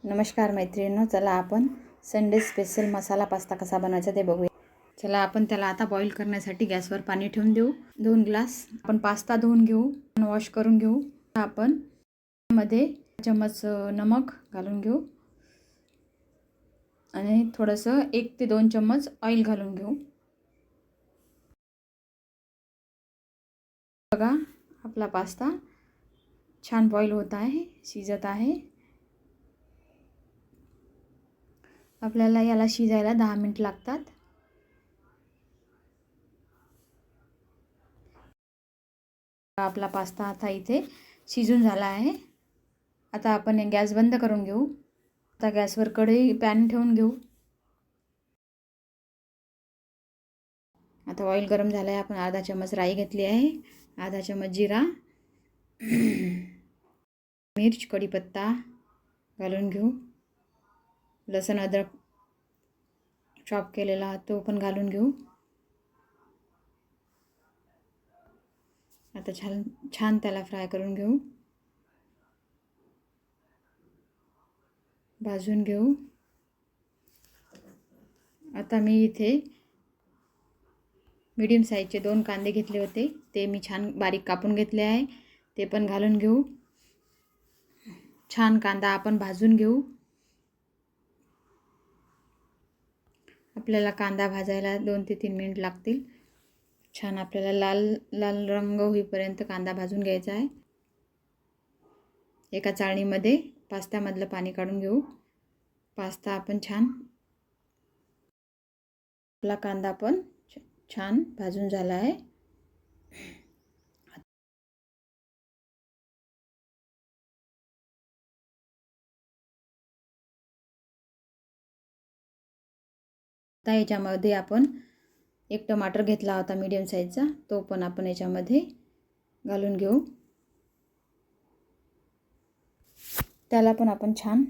नमस्कार मैत्रिणींनो, चला आपण संडे स्पेशल मसाला पास्ता कसा बनवायचा ते बघूया। चला आपण त्याला आता बॉईल करण्यासाठी गॅसवर पाणी ठेवून देऊ। 2 ग्लास आपण पास्ता धुवून घेऊ, वॉश करून घेऊ। आपण मध्ये चमच नमक घालून घेऊ आणि थोडंसं 1 ते 2 चम्मच ऑइल घालून घेऊ। बघा आपला पास्ता छान बॉईल होत आहे, शिजत आहे। आपल्याला याला शिजायला 10 मिनिट लागतात। आपला पास्ता आता इथे शिजून झाला आहे। आता आपण गॅस बंद करून घेऊ। आता गॅसवर कढई पॅन ठेवून घेऊ। आता ऑइल गरम झालं आहे। आपण अर्धा चम्मच राई घेतली आहे, अर्धा चम्मच जिरा, मिर्च, कढीपत्ता घालून घेऊ। लसूण अद्रक चॉप केलेला तो पण घालून घेऊ। आता छान त्याला फ्राय करून घेऊ, भाजून घेऊ। आता मी इथे मीडियम साईजचे 2 कांदे घेतले होते, ते मी छान बारीक कापून घेतले आहे, ते पण घालून घेऊ। छान कांदा आपण भाजून घेऊ। आपल्याला कांदा भाजायला 2 ते 3 मिनिट लागतील। छान आपल्याला लाल लाल रंग होईपर्यंत कांदा भाजून घ्यायचा आहे। एका चाळणीमध्ये पास्त्यामधलं पाणी काढून घेऊ। पास्ता आपण आपला कांदा पण छान भाजून झाला आहे। आता याच्यामध्ये आपण 1 टमाटर घेतला होता मीडियम साईजचा, तो पण आपण याच्यामध्ये घालून घेऊ। त्याला पण आपण छान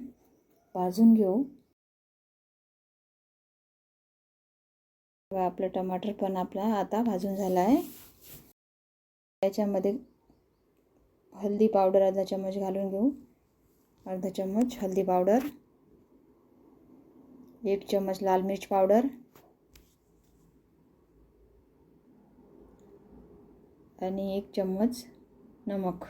भाजून घेऊ। आपलं टमाटर पण आता भाजून झाला आहे। याच्यामध्ये हळदी पावडर अर्धा चम्मच घालून घेऊ। अर्धा चम्मच हळदी पावडर, 1 चम्मच लाल मिर्च पावडर आणि 1 चम्मच नमक।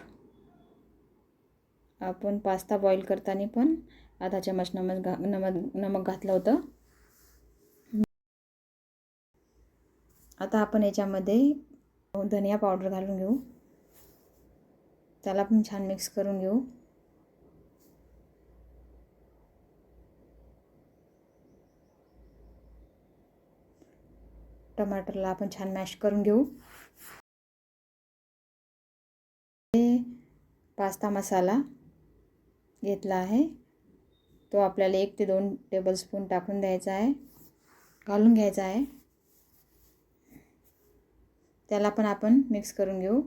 आपण पास्ता बॉईल करताना पण अर्धा चम्मच नमक घातलं होतं। आता आपण याच्यामध्ये धनिया पावडर घालून घेऊ। त्याला पण छान मिक्स करून घेऊ। टमाटरला आपण छान मॅश करून घेऊ। पास्ता मसाला घेतला आहे, तो आपल्याला 1 ते 2 टेबलस्पून टाकून द्यायचा आहे, घालून घ्यायचा आहे। त्याला पण आपण मिक्स करून घेऊ।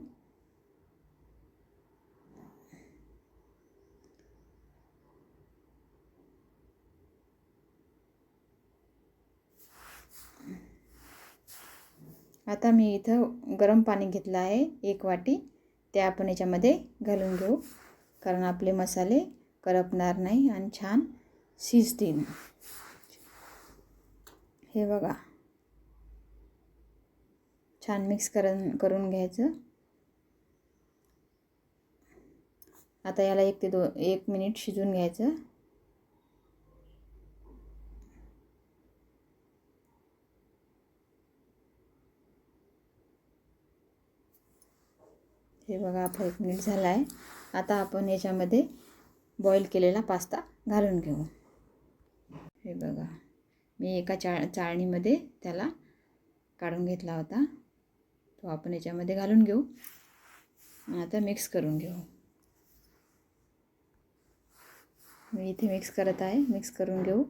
आता मी इथं गरम पाणी घेतलं आहे 1 वाटी, ते आपण याच्यामध्ये घालून घेऊ, कारण आपले मसाले करपणार नाही आणि छान शिजतील। हे बघा छान मिक्स करून घ्यायचं। आता याला 1 मिनिट शिजून घ्यायचं। हे बघा आपला 1 मिनिट झाला आहे। आता आपण याच्यामध्ये बॉईल केलेला पास्ता घालून घेऊ। हे बघा मी एका चाळणीमध्ये त्याला काढून घेतला होता, तो आपण याच्यामध्ये घालून घेऊ। आता मिक्स करून घेऊ। मी इथे मिक्स करत आहे, मिक्स करून घेऊ।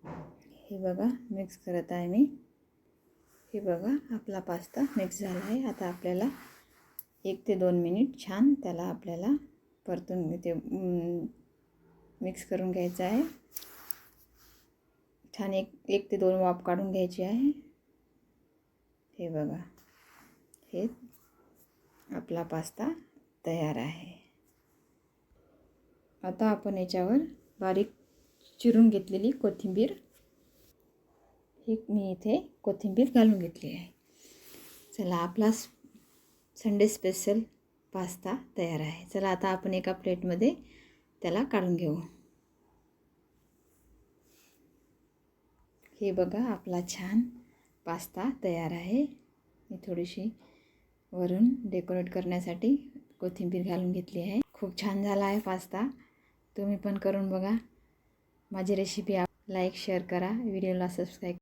हे बघा मिक्स करत आहे मी। हे बघा आपला पास्ता मिक्स झाला आहे। आता आपल्याला 1 ते 2 मिनिट छान त्याला आपल्याला परतून मिक्स करून घ्यायचं आहे। छान 1 ते 2 वाफ काढून घ्यायची आहे। हे बघा हे आपला पास्ता तयार आहे। आता आपण याच्यावर बारीक चिरून घेतलेली कोथिंबीर, ही मी इथे कोथिंबीर घालून घेतली आहे. चला, आपला संडे स्पेशल पास्ता तयार आहे. चला आता आपण एका प्लेटमध्ये त्याला काढून घेऊ. हे बघा, आपला छान पास्ता तयार आहे. मी थोडीशी वरून डेकोरेट करण्यासाठी कोथिंबीर घालून घेतली आहे. खूप छान झाला आहे पास्ता. तुम्ही पण करून बघा. माझी रेसिपी लाईक शेअर करा, व्हिडिओला सबस्क्राईब